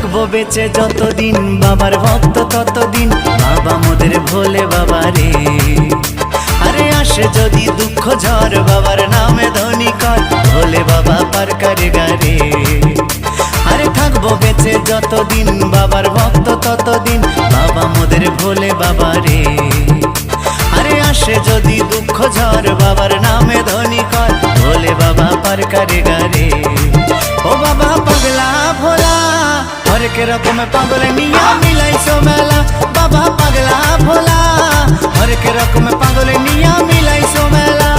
থাকবো বেঁচে যতদিন বাবার ভক্ত ততদিন, বাবা মোদের ভোলে বাবা রে। আরে আসে যদি দুঃখ ঝড় বাবার নামে ধ্বনি কর, ভোলে বাবা পার করে গারে। আরে থাকবো বেঁচে যতদিন বাবার ভক্ত ততদিন, বাবা মোদের ভোলে বাবা রে। আরে আসে যদি দুঃখ ঝড় বাবার নামে ধ্বনি কর, ভোলে বাবা পার করে গারে। ও বাবা পাগলা ভোলা হরেক রকম পাগল নিয়া মিলাইছো মেলা, বাবা পাগলা ভোলা হরেক রকম পাগল নিয়া মিলাইছো মেলা।